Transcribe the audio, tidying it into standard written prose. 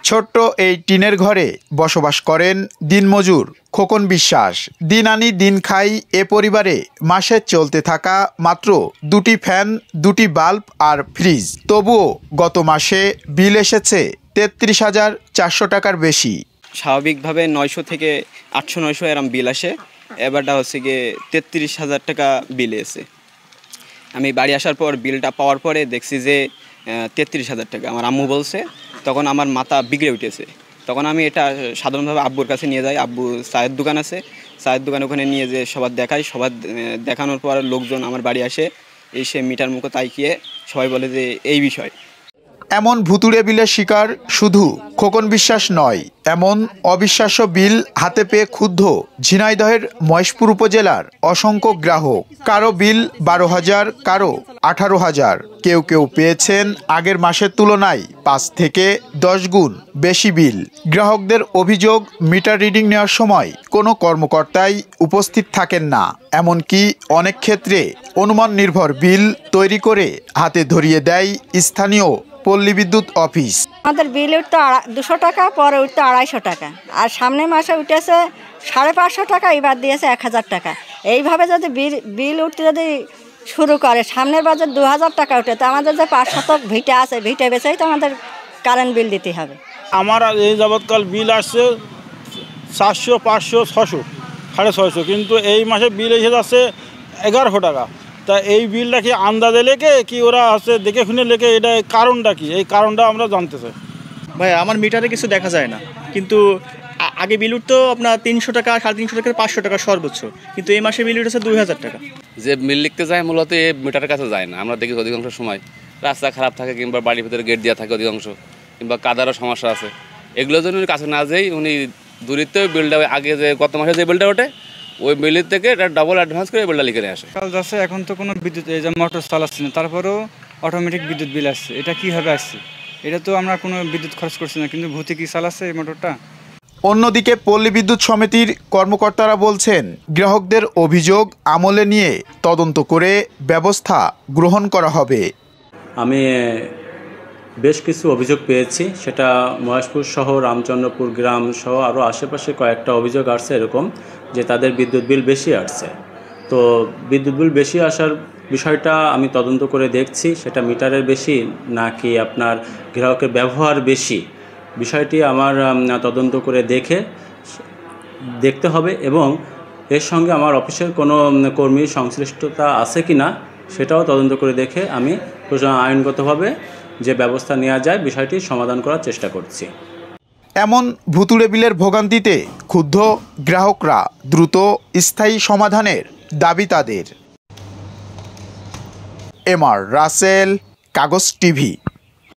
ছোট্ট এই টিনের ঘরে বসবাস করেন দিনমজুর খোকন বিশ্বাস। দিন আনি দিন খাই এ পরিবারে মাসে চলতে থাকা মাত্র 2টি ফ্যান, 2টি বাল্ব আর ফ্রিজ। তবুও গত মাসে বিল এসেছে 33,400 টাকার বেশি। স্বাভাবিকভাবে 900 থেকে 800-900 এরম বিল আসে। এবারটা হচ্ছে গিয়ে 33,000 টাকা বিল এসে। আমি বাড়ি আসার পর বিলটা পাওয়ার পরে দেখছি যে 33,000 টাকা। আমার আম্মু বলছে, তখন আমার মাথা বিগড়ে উঠেছে। তখন আমি এটা সাধারণভাবে আব্বুর কাছে নিয়ে যাই। আব্বু চায়ের দোকান আছে, চায়ের দোকান ওখানে নিয়ে যে সবার দেখাই। সবার দেখানোর পর লোকজন আমার বাড়ি আসে, এসে মিটার মুখে তাকিয়ে সবাই বলে যে এই বিষয়। এমন ভুতুড়ে বিলের শিকার শুধু খোকন বিশ্বাস নয়, এমন অবিশ্বাস্য বিল হাতে পেয়ে ক্ষুব্ধ ঝিনাইদহের মহেশপুর উপজেলার অসংখ্য গ্রাহক। কারো বিল 12,000, কারো 18,000, কেউ কেউ পেয়েছেন আগের মাসের তুলনায় 5 থেকে 10 গুণ বেশি বিল। গ্রাহকদের অভিযোগ, মিটার রিডিং নেওয়ার সময় কোনো কর্মকর্তাই উপস্থিত থাকেন না। এমনকি অনেক ক্ষেত্রে অনুমান নির্ভর বিল তৈরি করে হাতে ধরিয়ে দেয় স্থানীয় পল্লী বিদ্যুৎ অফিস। আমাদের বিল উঠতো 200 টাকা, পরে উঠতো 250 টাকা, আর সামনের মাসে উঠেছে 550 টাকা, এবার দিয়েছে 1000 টাকা। এইভাবে যদি বিল উঠতে যদি শুরু করে, সামনের বাজার 2000 টাকা উঠে, তো আমাদের যে 500 ভিটা আছে, ভিটে বেচেই তো আমাদের কারেন্ট বিল দিতে হবে। আমার এই যাবৎকাল বিল আসছে 400, 500, 600, 650, কিন্তু এই মাসে বিল এসে যাচ্ছে 1100 টাকা। তা এই বিলটা কি আন্দাজে লেখে কি ওরা আছে দেখে শুনে লেখে? এটা কারণটা কি, এই কারণটা আমরা জানতে চাই। ভাই আমার মিটারে কিছু দেখা যায় না, কিন্তু আগে বিল উঠতো আপনার 300 টাকা, 350 টাকা, 500 টাকা সর্বোচ্চ, কিন্তু এই মাসে বিল উঠেছে 2000 টাকা। যে বিল লিখতে যায় মূলত এই মিটারের কাছে যায় না। আমরা দেখি অধিকাংশ সময় রাস্তা খারাপ থাকে, কিংবা বাড়ির ভিতরে গেট দেওয়া থাকে অধিকাংশ, কিংবা কাদারও সমস্যা আছে। এগুলোর জন্য কাছে না যেই উনি দূরিত্ব বিলটা আগে যে গত মাসে যে বিলটা ওঠে ওই বিলের থেকে এটা ডাবল অ্যাডভান্স করে বিলটা লিখে নিয়ে আসে। কাল যাচ্ছে, এখন তো কোনো বিদ্যুৎ এই যে মোটর চালাচ্ছে না, তারপরেও অটোমেটিক বিদ্যুৎ বিল আসছে। এটা কীভাবে আসছে? এটা তো আমরা কোনো বিদ্যুৎ খরচ করছি না, কিন্তু ভূতি কি চালাচ্ছে এই মোটরটা। অন্যদিকে পল্লী বিদ্যুৎ সমিতির কর্মকর্তারা বলছেন, গ্রাহকদের অভিযোগ আমলে নিয়ে তদন্ত করে ব্যবস্থা গ্রহণ করা হবে। আমি বেশ কিছু অভিযোগ পেয়েছি, সেটা মহেশপুর সহ রামচন্দ্রপুর গ্রাম সহ আরও আশেপাশে কয়েকটা অভিযোগ আসছে এরকম যে তাদের বিদ্যুৎ বিল বেশি আসছে। তো বিদ্যুৎ বিল বেশি আসার বিষয়টা আমি তদন্ত করে দেখছি, সেটা মিটারের বেশি নাকি আপনার গ্রাহকের ব্যবহার বেশি, বিষয়টি আমার তদন্ত করে দেখতে হবে, এবং এর সঙ্গে আমার অফিসের কোনো কর্মীর সংশ্লিষ্টতা আছে কি না সেটাও তদন্ত করে দেখে আমি আইনগতভাবে যে ব্যবস্থা নেওয়া যায় বিষয়টি সমাধান করার চেষ্টা করছি। এমন ভুতুড়ে বিলের ভোগান্তিতে ক্ষুব্ধ গ্রাহকরা, দ্রুত স্থায়ী সমাধানের দাবি তাদের। এমআর রাসেল, কাগজ টিভি।